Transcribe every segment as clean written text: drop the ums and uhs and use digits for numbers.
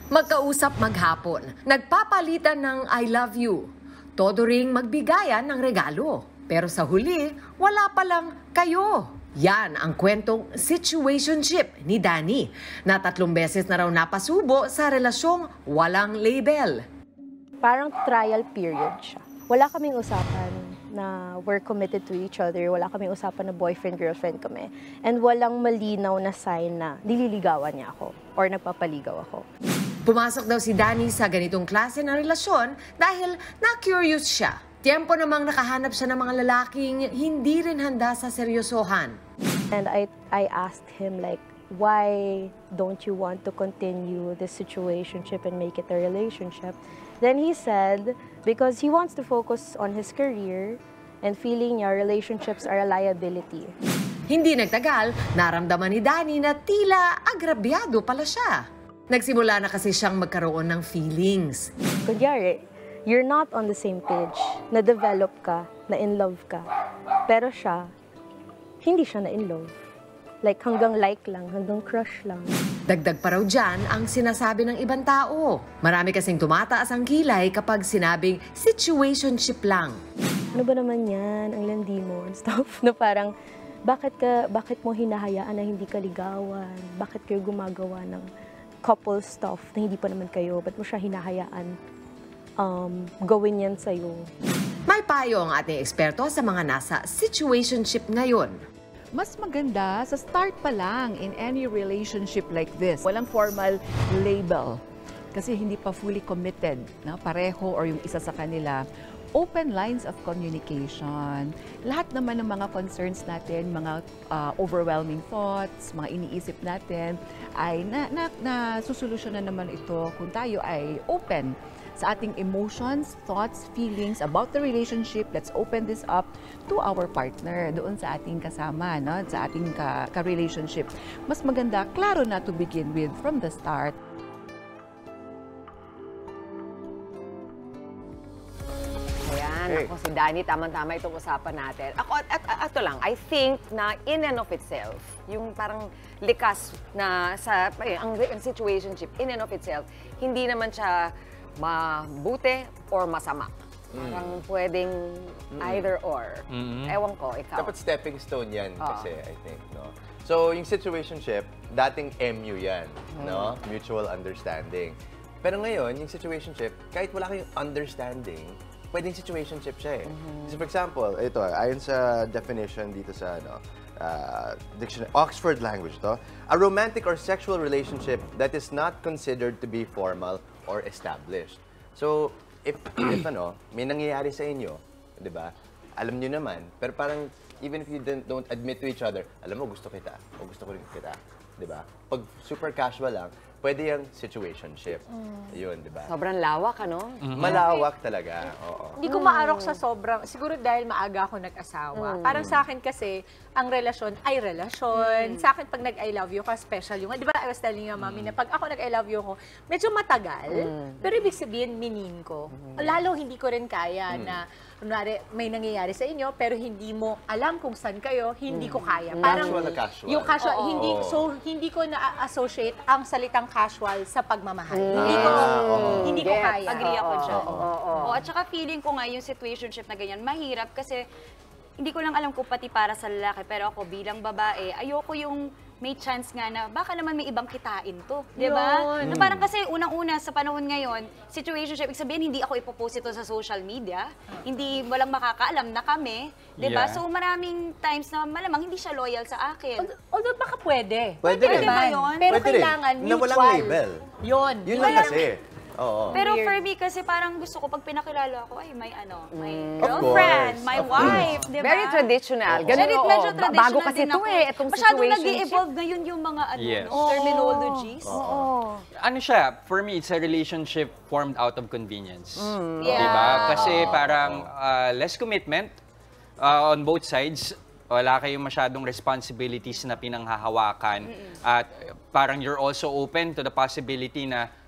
Magkausap maghapon, nagpapalitan ng I love you. Todo ring magbigayan ng regalo. Pero sa huli, wala palang kayo. Yan ang kwentong situationship ni Danny na 3 beses na raw napasubo sa relasyong walang label. Parang trial period siya. Wala kaming usapan na we're committed to each other. Wala kaming usapan na boyfriend-girlfriend kami. And walang malinaw na sign na nililigawan niya ako or nagpapaligaw ako. Pumasok daw si Danny sa ganitong klase ng relasyon dahil na-curious siya. Tiempo namang nakahanap siya ng mga lalaking hindi rin handa sa seryosohan. And I asked him like, why don't you want to continue this situationship and make it a relationship? Then he said, because he wants to focus on his career and feeling niya relationships are a liability. Hindi nagtagal, naramdaman ni Danny na tila agrabyado pala siya. Nagsimula na kasi siyang magkaroon ng feelings. Kunyari, you're not on the same page. Na-develop ka, na-in love ka. Pero siya, hindi siya na-in love. Like hanggang like lang, hanggang crush lang. Dagdag pa raw dyan ang sinasabi ng ibang tao. Marami kasing tumataas ang kilay kapag sinabing situationship lang. Ano ba naman yan? Ang landi mo and stuff. Na parang, bakit mo hinahayaan na hindi ka ligawan? Bakit kayo gumagawa ng couple stuff na hindi pa naman kayo? Ba't mo siya hinahayaan gawin yan sa'yo? May payo ang ating eksperto sa mga nasa situationship ngayon. Mas maganda sa start pa lang in any relationship like this. Walang formal label kasi hindi pa fully committed na pareho or yung isa sa kanila. Open lines of communication. Lahat naman ng mga concerns natin, mga overwhelming thoughts, mga iniisip natin, ay nasusolusyonan naman ito kung tayo ay open sa ating emotions, thoughts, feelings about the relationship. Let's open this up to our partner, doon sa ating kasama, no? Sa ating ka-relationship. Mas maganda, klaro na to begin with from the start. Ako si Danny, tamang-tama itong usapan natin. Ako, at lang, I think na in and of itself, yung parang likas na sa ang situationship, in and of itself, hindi naman siya mabuti or masama. Parang pwedeng either or. Ewan ko, ikaw. Dapat stepping stone yan kasi, I think. No? So, yung situationship, dating MU yan. No? Mutual understanding. Pero ngayon, yung situationship, kahit wala kayong understanding, pwedeng situationship siya eh. So for example, ito, ayon sa definition dito sa dictionary, Oxford language to, a romantic or sexual relationship that is not considered to be formal or established. So, if may nangyayari sa inyo, di ba, alam nyo naman, pero parang even if you don't admit to each other, alam mo, gusto kita, o gusto ko rin kita, di ba? Pag super casual lang, pwede yung situationship. Yun, di ba? Sobrang lawak, ano? Malawak talaga, oo. Hindi ko maarok sa sobrang, siguro dahil maaga ako nag-asawa. Parang sa akin kasi, ang relasyon ay relasyon. Sa akin, pag nag-I love you ka, special yung, di ba I was telling you, mami, na pag ako nag-I love you ko, medyo matagal, pero ibig sabihin, minin ko. Lalo, hindi ko rin kaya na, kunwari, may nangyayari sa inyo, pero hindi mo alam kung saan kayo, hindi ko kaya. Parang, Casual na casual. yung casual, hindi ko na-associate ang salitang casual sa pagmamahal. Hindi ko kaya. Agree ako dyan. Oo. At saka feeling ko nga yung situationship na ganyan, mahirap kasi hindi ko lang alam kung pati para sa lalaki, pero ako bilang babae, ayoko yung may chance nga na baka naman may ibang kitain to. Di ba? Na parang kasi unang-una sa panahon ngayon, situationship, ibig sabihin hindi ako ipopost ito sa social media, hindi walang makakaalam na kami. Di ba? So maraming times na malamang hindi siya loyal sa akin. Although baka pwede. Pwede rin. ba yun? Pero Pwede rin. kailangan Na mutual. walang label. Yun. Yun lang kasi. Oo. Pero for me kasi parang gusto ko pag pinakilala ako, ay may Of girlfriend, course, my of wife, di ba? Very traditional. Ganun, Medyo oo. traditional Bago kasi din ito ako. eh, itong Masyadong situationship. nag-i-evolve ngayon yung mga Yes. terminologies. Ano siya, for me, it's a relationship formed out of convenience. Yeah. Diba? Kasi parang less commitment on both sides. Wala kayong masyadong responsibilities na pinanghahawakan. At parang you're also open to the possibility na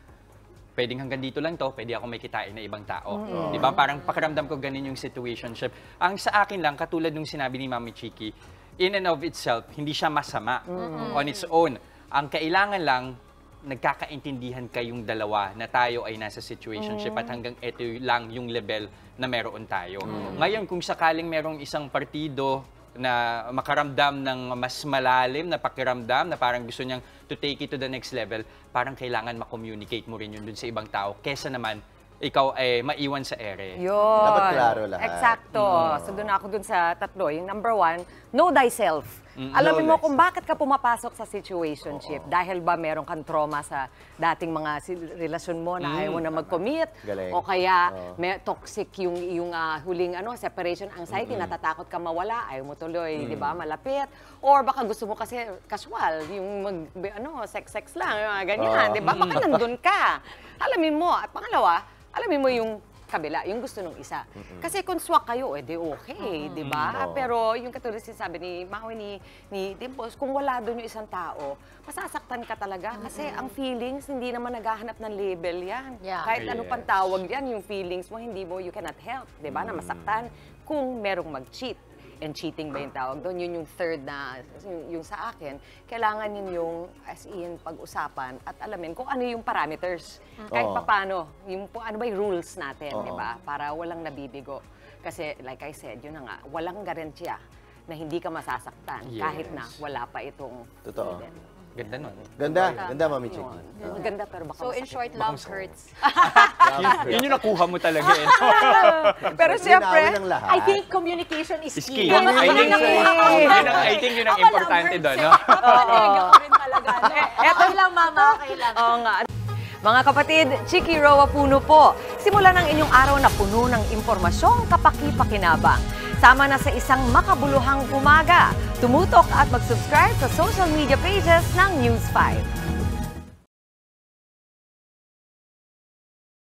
pwedeng hanggang dito lang to, pwede ako may kitain na ibang tao. Diba? Parang pakiramdam ko ganun yung situationship. Ang sa akin lang, katulad nung sinabi ni Mami Chiki, in and of itself, hindi siya masama on its own. Ang kailangan lang, nagkakaintindihan kayong dalawa na tayo ay nasa situationship at hanggang ito lang yung level na meron tayo. Ngayon, kung sakaling merong isang partido na makaramdam ng mas malalim na pakiramdam na parang gusto niyang to take it to the next level, parang kailangan ma-communicate mo rin yun dun sa ibang tao kesa naman ikaw ay maiwan sa ere. Yun. Dapat klaro lahat. Eksakto. So doon ako dun sa tatlo. Yung number 1, know thyself. Alamin mo kung bakit ka pumapasok sa situationship. Dahil ba meron kang trauma sa dating mga relasyon mo na ayaw mo na mag-commit? Galing. O kaya may toxic yung huling separation anxiety, natatakot ka mawala, ayaw mo tuloy, di ba, malapit. Or baka gusto mo kasi casual, yung sex-sex lang, yung mga ganyan, di ba? Baka nandun ka. Alamin mo. At pangalawa, alamin mo yung kabila, yung gusto ng isa. Kasi kung swak kayo, di okay, di ba? Pero yung katulad sinasabi ni Maui, ni Dimples, kung wala doon yung isang tao, masasaktan ka talaga. Kasi ang feelings, hindi naman naghahanap ng label yan. Yeah. Kahit ano pang tawag yan, yung feelings mo, you cannot help, di ba? Na masaktan kung merong mag-cheat. And cheating ba yung tawag doon? Yun yung third na, yung sa akin, kailangan yung as in pag-usapan at alamin kung ano yung parameters. Kahit papano, yung ano ba yung rules natin, di ba? Para walang nabibigo. Kasi like I said, yun na nga, walang garantiya na hindi ka masasaktan kahit na wala pa itong... Totoo. Ganda nun. Ganda, Mami Chiki. Ganda pero baka So in masakit. short, love hurts. Yun yung nakuha mo talaga eh. Pero siyempre, Linawin ang lahat. I think communication is Key. key. I think yun ang importante doon. No? Nega ko rin talaga. Eto lang, mama. Okay lang. Oo nga. Mga kapatid, Chiki Roa Puno po. Simulan ang inyong araw na puno ng impormasyong kapaki-pakinabang. Sama na sa isang makabuluhang umaga. Tumutok at mag-subscribe sa social media pages ng News 5.